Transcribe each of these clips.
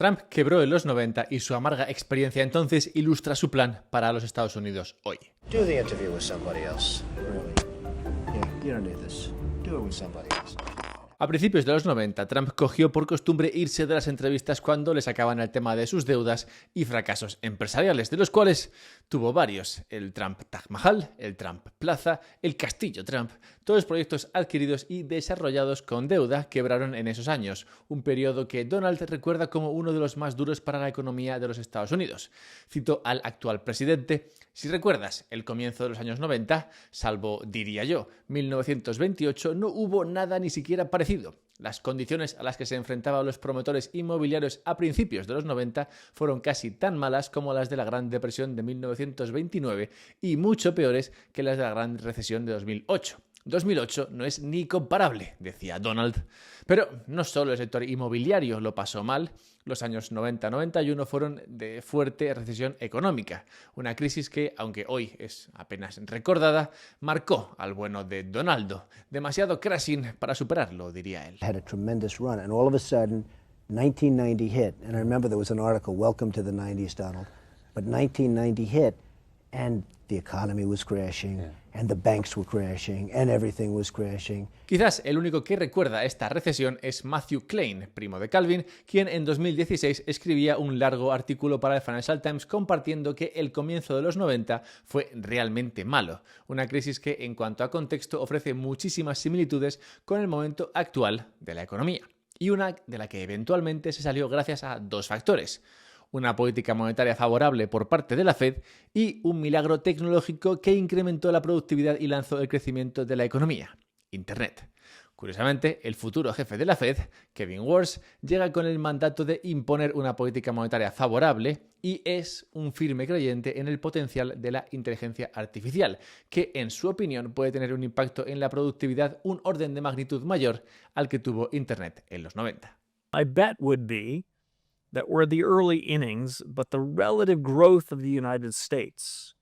Trump quebró en los 90 y su amarga experiencia entonces ilustra su plan para los Estados Unidos hoy. Do the interview with somebody else. Really. Yeah, you don't need this. Do it with somebody else. A principios de los 90, Trump cogió por costumbre irse de las entrevistas cuando le sacaban el tema de sus deudas y fracasos empresariales, de los cuales tuvo varios: el Trump Taj Mahal, el Trump Plaza, el Castillo Trump. Todos proyectos adquiridos y desarrollados con deuda quebraron en esos años, un periodo que Donald recuerda como uno de los más duros para la economía de los Estados Unidos. Cito al actual presidente: si recuerdas el comienzo de los años 90, salvo, diría yo, 1928, no hubo nada ni siquiera parecido. Las condiciones a las que se enfrentaban los promotores inmobiliarios a principios de los 90 fueron casi tan malas como las de la Gran Depresión de 1929 y mucho peores que las de la Gran Recesión de 2008. 2008 no es ni comparable, decía Donald. Pero no solo el sector inmobiliario lo pasó mal. Los años 90-91 fueron de fuerte recesión económica, una crisis que, aunque hoy es apenas recordada, marcó al bueno de Donaldo. Demasiado crashing para superarlo, diría él. Had a tremendous run, and all of a sudden, 1990 hit, and I remember there was an article, "Welcome to the 90s, Donald," but 1990 hit, and the economy was crashing, and the banks were crashing, and everything was crashing. Quizás el único que recuerda esta recesión es Matthew Klein, primo de Calvin, quien en 2016 escribía un largo artículo para el Financial Times compartiendo que el comienzo de los 90 fue realmente malo, una crisis que en cuanto a contexto ofrece muchísimas similitudes con el momento actual de la economía, y una de la que eventualmente se salió gracias a dos factores: una política monetaria favorable por parte de la Fed y un milagro tecnológico que incrementó la productividad y lanzó el crecimiento de la economía: Internet. Curiosamente, el futuro jefe de la Fed, Kevin Warsh, llega con el mandato de imponer una política monetaria favorable y es un firme creyente en el potencial de la inteligencia artificial, que en su opinión puede tener un impacto en la productividad un orden de magnitud mayor al que tuvo Internet en los 90. My bet would be that we're at the early innings, but the relative growth of the United States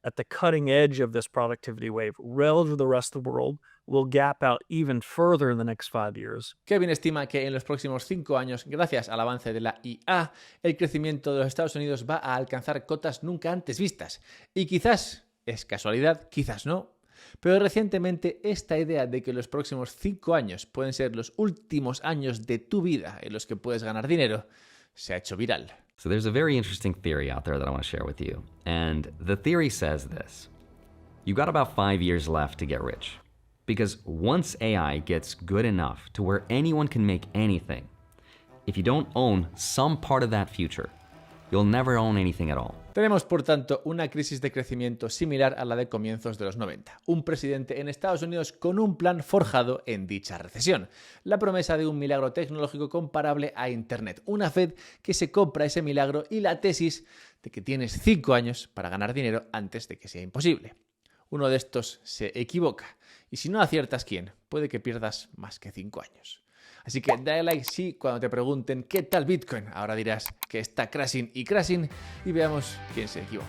at the cutting edge of this productivity wave relative to the rest of the world will gap out even further in the next 5 years. Kevin estima que en los próximos 5 años, gracias al avance de la IA, el crecimiento de los Estados Unidos va a alcanzar cotas nunca antes vistas. Y quizás es casualidad, quizás no, pero recientemente esta idea de que los próximos 5 años pueden ser los últimos años de tu vida en los que puedes ganar dinero se ha hecho viral. So there's a very interesting theory out there that I want to share with you. And the theory says this: you've got about 5 years left to get rich. Because once AI gets good enough to where anyone can make anything, if you don't own some part of that future, you'll never own anything at all. Tenemos, por tanto, una crisis de crecimiento similar a la de comienzos de los 90. Un presidente en Estados Unidos con un plan forjado en dicha recesión. La promesa de un milagro tecnológico comparable a Internet. Una Fed que se compra ese milagro y la tesis de que tienes 5 años para ganar dinero antes de que sea imposible. Uno de estos se equivoca. Y si no aciertas quién, puede que pierdas más que 5 años. Así que dale like si cuando te pregunten ¿qué tal Bitcoin? Ahora dirás que está crashing y veamos quién se equivoca.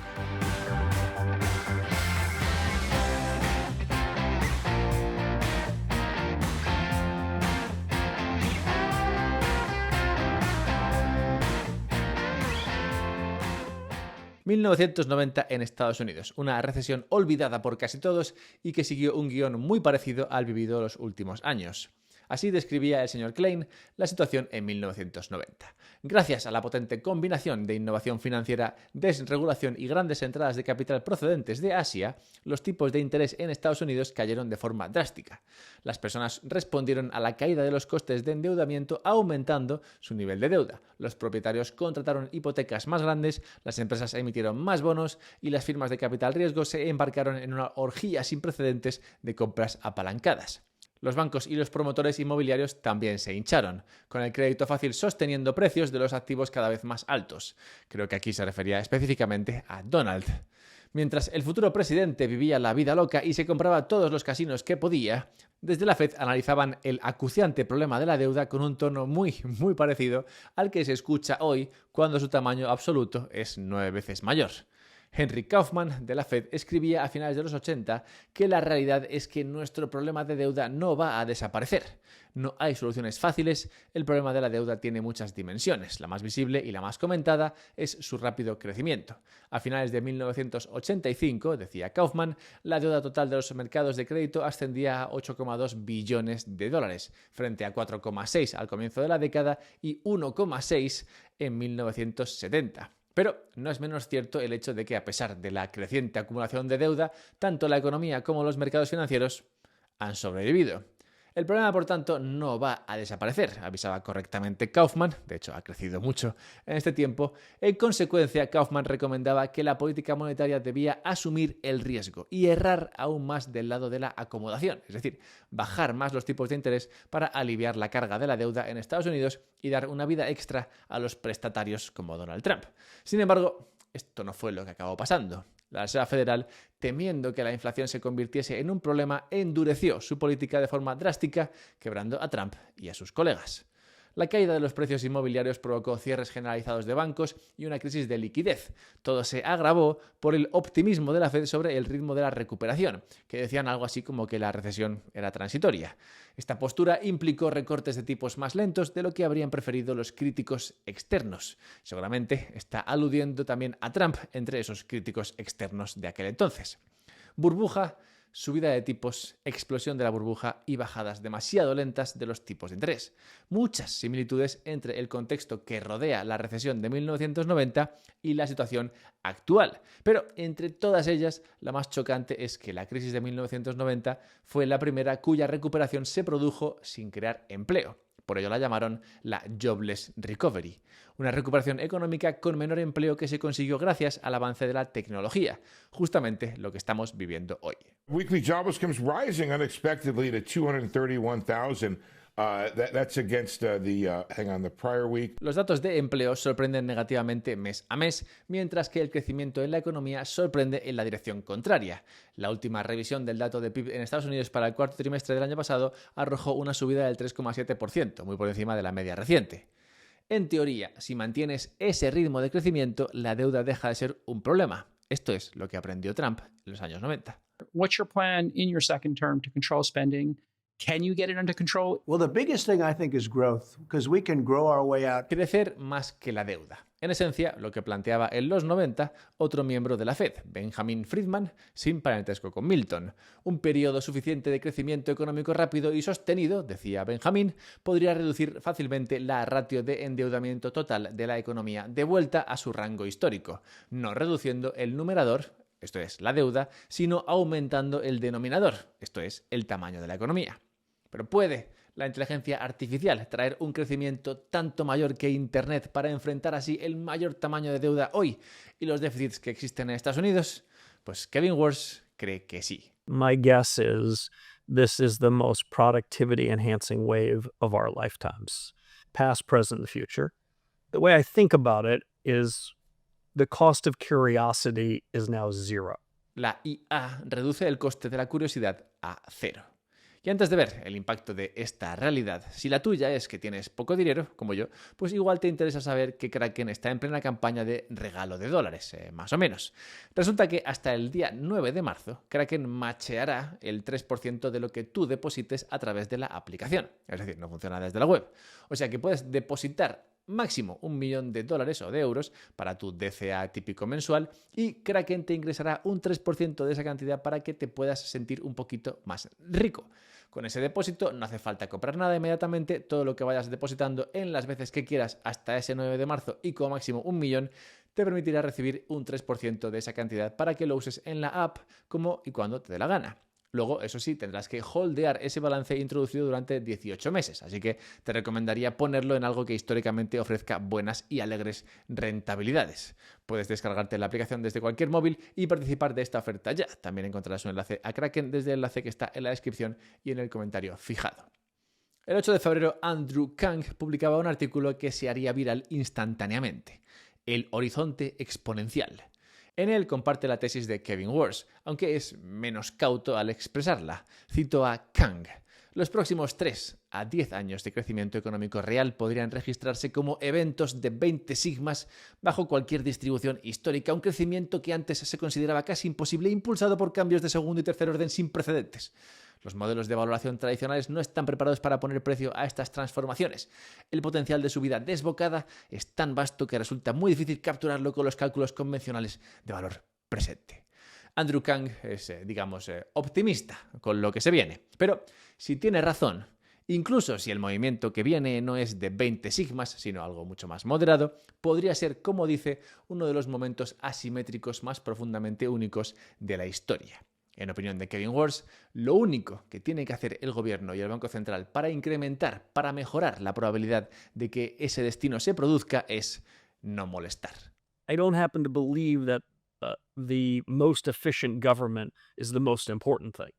...1990 en Estados Unidos, una recesión olvidada por casi todos y que siguió un guión muy parecido al vivido los últimos años. Así describía el señor Klein la situación en 1990. Gracias a la potente combinación de innovación financiera, desregulación y grandes entradas de capital procedentes de Asia, los tipos de interés en Estados Unidos cayeron de forma drástica. Las personas respondieron a la caída de los costes de endeudamiento aumentando su nivel de deuda. Los propietarios contrataron hipotecas más grandes, las empresas emitieron más bonos y las firmas de capital riesgo se embarcaron en una orgía sin precedentes de compras apalancadas. Los bancos y los promotores inmobiliarios también se hincharon, con el crédito fácil sosteniendo precios de los activos cada vez más altos. Creo que aquí se refería específicamente a Donald. Mientras el futuro presidente vivía la vida loca y se compraba todos los casinos que podía, desde la Fed analizaban el acuciante problema de la deuda con un tono muy parecido al que se escucha hoy cuando su tamaño absoluto es 9 veces mayor. Henry Kaufman, de la Fed, escribía a finales de los 80 que la realidad es que nuestro problema de deuda no va a desaparecer. No hay soluciones fáciles, el problema de la deuda tiene muchas dimensiones. La más visible y la más comentada es su rápido crecimiento. A finales de 1985, decía Kaufman, la deuda total de los mercados de crédito ascendía a 8,2 billones de dólares, frente a 4,6 al comienzo de la década y 1,6 en 1970. Pero no es menos cierto el hecho de que, a pesar de la creciente acumulación de deuda, tanto la economía como los mercados financieros han sobrevivido. El problema, por tanto, no va a desaparecer, avisaba correctamente Kaufman, de hecho ha crecido mucho en este tiempo. En consecuencia, Kaufman recomendaba que la política monetaria debía asumir el riesgo y errar aún más del lado de la acomodación, es decir, bajar más los tipos de interés para aliviar la carga de la deuda en Estados Unidos y dar una vida extra a los prestatarios como Donald Trump. Sin embargo, esto no fue lo que acabó pasando. La Reserva Federal, temiendo que la inflación se convirtiese en un problema, endureció su política de forma drástica, quebrando a Trump y a sus colegas. La caída de los precios inmobiliarios provocó cierres generalizados de bancos y una crisis de liquidez. Todo se agravó por el optimismo de la Fed sobre el ritmo de la recuperación, que decían algo así como que la recesión era transitoria. Esta postura implicó recortes de tipos más lentos de lo que habrían preferido los críticos externos. Seguramente está aludiendo también a Trump entre esos críticos externos de aquel entonces. Burbuja, subida de tipos, explosión de la burbuja y bajadas demasiado lentas de los tipos de interés. Muchas similitudes entre el contexto que rodea la recesión de 1990 y la situación actual. Pero entre todas ellas, la más chocante es que la crisis de 1990 fue la primera cuya recuperación se produjo sin crear empleo. Por ello la llamaron la Jobless Recovery, una recuperación económica con menor empleo que se consiguió gracias al avance de la tecnología, justamente lo que estamos viviendo hoy. Weekly jobless comes rising unexpectedly to 231,000. That's against the prior week. Los datos de empleo sorprenden negativamente mes a mes, mientras que el crecimiento en la economía sorprende en la dirección contraria. La última revisión del dato de PIB en Estados Unidos para el cuarto trimestre del año pasado arrojó una subida del 3,7%, muy por encima de la media reciente. En teoría, si mantienes ese ritmo de crecimiento, la deuda deja de ser un problema. Esto es lo que aprendió Trump en los años 90. What's your plan in your second term to control spending? Can you get it under control? Well, the biggest thing I think is growth, because we can grow our way out. Crecer más que la deuda. En esencia, lo que planteaba en los 90 otro miembro de la Fed, Benjamin Friedman, sin parentesco con Milton. Un periodo suficiente de crecimiento económico rápido y sostenido, decía Benjamin, podría reducir fácilmente la ratio de endeudamiento total de la economía de vuelta a su rango histórico, no reduciendo el numerador, esto es, la deuda, sino aumentando el denominador, esto es, el tamaño de la economía. Pero ¿puede la inteligencia artificial traer un crecimiento tanto mayor que Internet para enfrentar así el mayor tamaño de deuda hoy y los déficits que existen en Estados Unidos? Pues Kevin Warsh cree que sí. My guess is this is the most productivity enhancing wave of our lifetimes, past, present, and future. The way I think about it is the cost of curiosity is now zero. La IA reduce el coste de la curiosidad a cero. Y antes de ver el impacto de esta realidad, si la tuya es que tienes poco dinero, como yo, pues igual te interesa saber que Kraken está en plena campaña de regalo de dólares, más o menos. Resulta que hasta el día 9 de marzo, Kraken macheará el 3% de lo que tú deposites a través de la aplicación. Es decir, no funciona desde la web. O sea que puedes depositar máximo $1 millón o de euros para tu DCA típico mensual y Kraken te ingresará un 3% de esa cantidad para que te puedas sentir un poquito más rico. Con ese depósito no hace falta comprar nada inmediatamente, todo lo que vayas depositando en las veces que quieras hasta ese 9 de marzo y como máximo 1 millón te permitirá recibir un 3% de esa cantidad para que lo uses en la app como y cuando te dé la gana. Luego, eso sí, tendrás que holdear ese balance introducido durante 18 meses, así que te recomendaría ponerlo en algo que históricamente ofrezca buenas y alegres rentabilidades. Puedes descargarte la aplicación desde cualquier móvil y participar de esta oferta ya. También encontrarás un enlace a Kraken desde el enlace que está en la descripción y en el comentario fijado. El 8 de febrero, Andrew Kang publicaba un artículo que se haría viral instantáneamente: El horizonte exponencial. En él comparte la tesis de Kevin Warsh, aunque es menos cauto al expresarla. Cito a Kang. Los próximos 3 a 10 años de crecimiento económico real podrían registrarse como eventos de 20 sigmas bajo cualquier distribución histórica, un crecimiento que antes se consideraba casi imposible, impulsado por cambios de segundo y tercer orden sin precedentes. Los modelos de valoración tradicionales no están preparados para poner precio a estas transformaciones. El potencial de subida desbocada es tan vasto que resulta muy difícil capturarlo con los cálculos convencionales de valor presente. Andrew Kang es, optimista con lo que se viene. Pero si tiene razón, incluso si el movimiento que viene no es de 20 sigmas, sino algo mucho más moderado, podría ser, como dice, uno de los momentos asimétricos más profundamente únicos de la historia. En opinión de Kevin Warsh, lo único que tiene que hacer el gobierno y el Banco Central para incrementar, para mejorar la probabilidad de que ese destino se produzca es no molestar. I don't happen to believe that the most efficient government is the most important thing.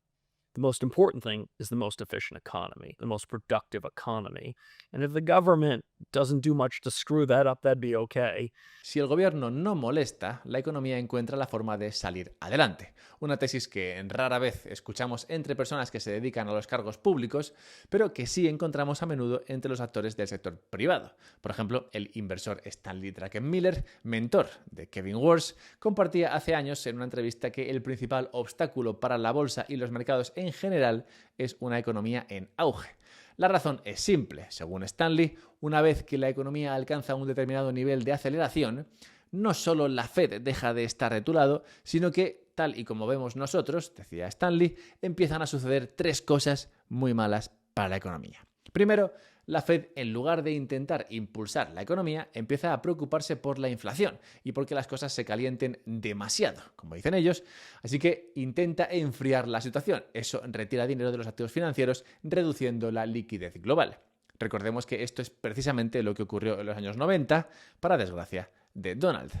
The most important thing is the most efficient economy, the most productive economy. And if the government doesn't do much to screw that up, that'd be okay. Si el gobierno no molesta, la economía encuentra la forma de salir adelante. Una tesis que rara vez escuchamos entre personas que se dedican a los cargos públicos, pero que sí encontramos a menudo entre los actores del sector privado. Por ejemplo, el inversor Stanley Druckenmiller, mentor de Kevin Warsh, compartía hace años en una entrevista que el principal obstáculo para la bolsa y los mercados en general es una economía en auge. La razón es simple. Según Stanley, una vez que la economía alcanza un determinado nivel de aceleración, no solo la Fed deja de estar de tu lado, sino que, tal y como vemos nosotros, decía Stanley, empiezan a suceder 3 cosas muy malas para la economía. Primero, la Fed, en lugar de intentar impulsar la economía, empieza a preocuparse por la inflación y porque las cosas se calienten demasiado, como dicen ellos, así que intenta enfriar la situación. Eso retira dinero de los activos financieros, reduciendo la liquidez global. Recordemos que esto es precisamente lo que ocurrió en los años 90, para desgracia de Donald.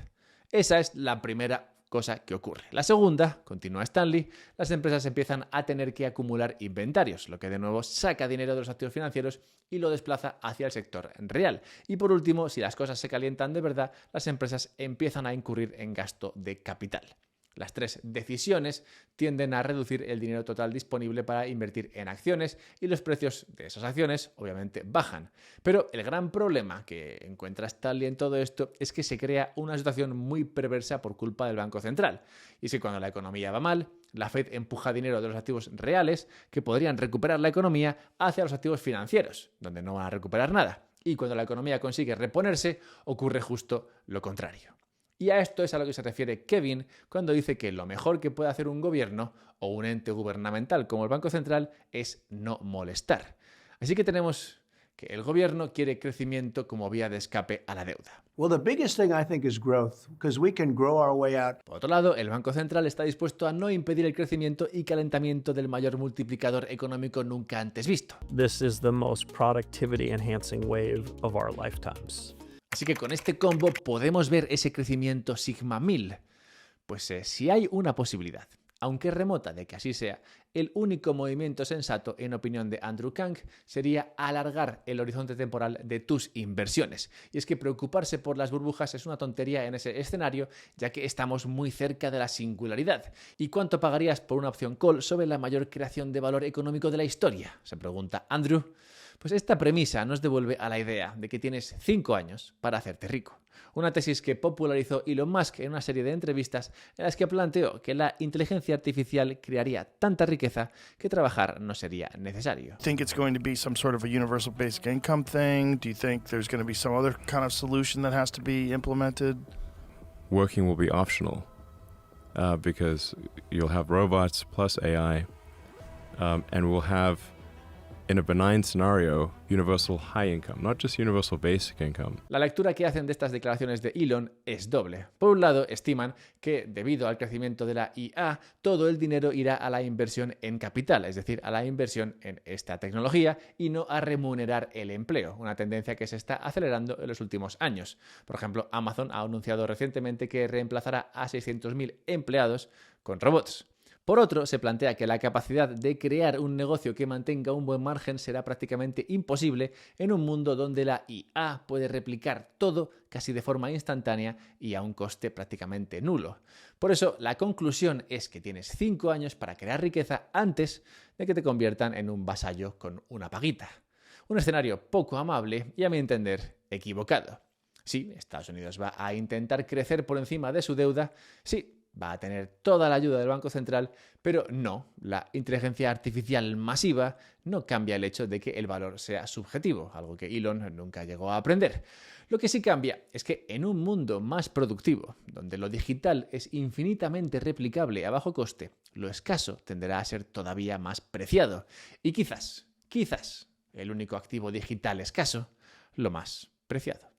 Esa es la primera cosa que ocurre. La segunda, continúa Stanley, las empresas empiezan a tener que acumular inventarios, lo que de nuevo saca dinero de los activos financieros y lo desplaza hacia el sector real. Y por último, si las cosas se calientan de verdad, las empresas empiezan a incurrir en gasto de capital. Las 3 decisiones tienden a reducir el dinero total disponible para invertir en acciones y los precios de esas acciones obviamente bajan. Pero el gran problema que encuentra Stanley en todo esto es que se crea una situación muy perversa por culpa del Banco Central. Y es que cuando la economía va mal, la Fed empuja dinero de los activos reales que podrían recuperar la economía hacia los activos financieros, donde no van a recuperar nada. Y cuando la economía consigue reponerse, ocurre justo lo contrario. Y a esto es a lo que se refiere Kevin cuando dice que lo mejor que puede hacer un gobierno o un ente gubernamental como el Banco Central es no molestar. Así que tenemos que el gobierno quiere crecimiento como vía de escape a la deuda. Well, the biggest thing I think is growth, because we can grow our way out. Por otro lado, el Banco Central está dispuesto a no impedir el crecimiento y calentamiento del mayor multiplicador económico nunca antes visto. This is the most productivity enhancing wave of our lifetimes. Así que con este combo podemos ver ese crecimiento sigma 1000. Pues si hay una posibilidad, aunque remota de que así sea, el único movimiento sensato, en opinión de Andrew Kang, sería alargar el horizonte temporal de tus inversiones. Y es que preocuparse por las burbujas es una tontería en ese escenario, ya que estamos muy cerca de la singularidad. ¿Y cuánto pagarías por una opción call sobre la mayor creación de valor económico de la historia?, se pregunta Andrew. Pues esta premisa nos devuelve a la idea de que tienes 5 años para hacerte rico. Una tesis que popularizó Elon Musk en una serie de entrevistas en las que planteó que la inteligencia artificial crearía tanta riqueza que trabajar no sería necesario. Think it's going to be some sort of a universal basic income thing? Do you think there's going to be some other kind of solution that has to be implemented? Working will be optional because you'll have robots plus AI and we'll have, in a benign scenario, universal high income, not just universal basic income. La lectura que hacen de estas declaraciones de Elon es doble. Por un lado, estiman que debido al crecimiento de la IA, todo el dinero irá a la inversión en capital, es decir, a la inversión en esta tecnología y no a remunerar el empleo, una tendencia que se está acelerando en los últimos años. Por ejemplo, Amazon ha anunciado recientemente que reemplazará a 600.000 empleados con robots. Por otro, se plantea que la capacidad de crear un negocio que mantenga un buen margen será prácticamente imposible en un mundo donde la IA puede replicar todo casi de forma instantánea y a un coste prácticamente nulo. Por eso, la conclusión es que tienes 5 años para crear riqueza antes de que te conviertan en un vasallo con una paguita. Un escenario poco amable y, a mi entender, equivocado. Sí, Estados Unidos va a intentar crecer por encima de su deuda, sí, va a tener toda la ayuda del Banco Central, pero no, la inteligencia artificial masiva no cambia el hecho de que el valor sea subjetivo, algo que Elon nunca llegó a aprender. Lo que sí cambia es que en un mundo más productivo, donde lo digital es infinitamente replicable a bajo coste, lo escaso tenderá a ser todavía más preciado. Y quizás, el único activo digital escaso, lo más preciado.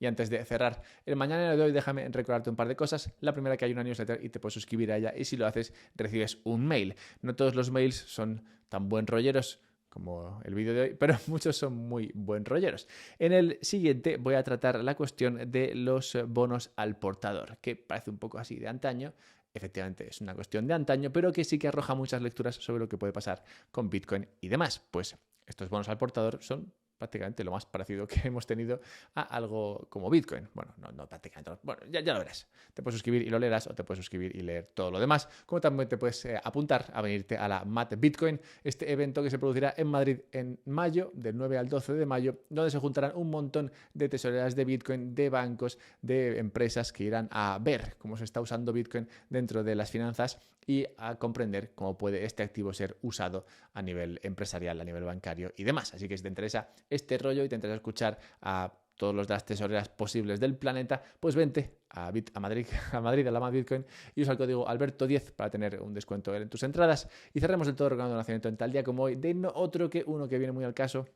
Y antes de cerrar el mañanero de hoy, déjame recordarte un par de cosas. La primera, que hay una newsletter y te puedes suscribir a ella, y si lo haces recibes un mail. No todos los mails son tan buen rolleros como el vídeo de hoy, pero muchos son muy buen rolleros. En el siguiente voy a tratar la cuestión de los bonos al portador, que parece un poco así de antaño. Efectivamente es una cuestión de antaño, pero que sí que arroja muchas lecturas sobre lo que puede pasar con Bitcoin y demás. Pues estos bonos al portador son prácticamente lo más parecido que hemos tenido a algo como Bitcoin. Bueno, no prácticamente. Bueno, ya lo verás. Te puedes suscribir y lo leerás, o te puedes suscribir y leer todo lo demás. Como también te puedes apuntar a venirte a la Mad Bitcoin, este evento que se producirá en Madrid en mayo, del 9 al 12 de mayo, donde se juntarán un montón de tesoreras de Bitcoin, de bancos, de empresas que irán a ver cómo se está usando Bitcoin dentro de las finanzas y a comprender cómo puede este activo ser usado a nivel empresarial, a nivel bancario y demás. Así que si te interesa este rollo y te interesa escuchar a todos los de las tesoreras posibles del planeta, pues vente a Madrid, a la Mad Bitcoin, y usa el código Alberto10 para tener un descuento en tus entradas. Y cerremos el todo recordando el nacimiento en tal día como hoy de no otro que uno que viene muy al caso,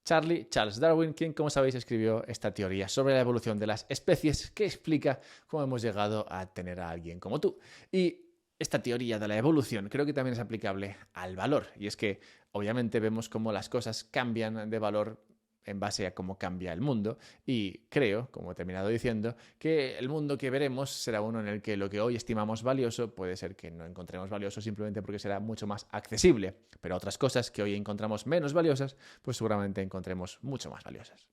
Charles Darwin, quien, como sabéis, escribió esta teoría sobre la evolución de las especies que explica cómo hemos llegado a tener a alguien como tú. Y esta teoría de la evolución creo que también es aplicable al valor, y es que obviamente vemos cómo las cosas cambian de valor en base a cómo cambia el mundo, y creo, como he terminado diciendo, que el mundo que veremos será uno en el que lo que hoy estimamos valioso puede ser que no encontremos valioso simplemente porque será mucho más accesible, pero otras cosas que hoy encontramos menos valiosas, pues seguramente encontremos mucho más valiosas.